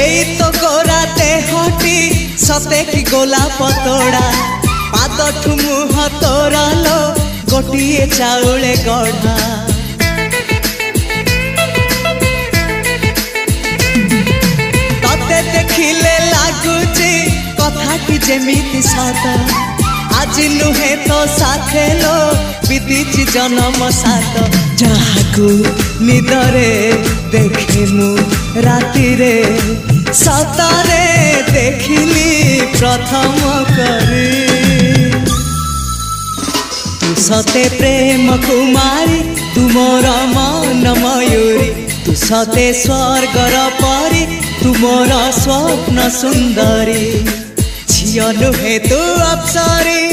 एई तो गोरा देहटी सते कि गोलाप तोड़ा पाद मुह तोरा लो गोटिए चाउले गढ़ा तते देखिले लागुची कथाटी जेमिति सत आज नुहे तो साथे लो बीतीची जन्म सात जहाकू निदरे देखे मु राति रे सतरे देखिली प्रथम करी तू सते प्रेम कुमारी तू मोर मन मयूरी तू सते स्वर्गर परी तू मोर स्वप्न सुंदरी झियो नुहे तू अप्सरी।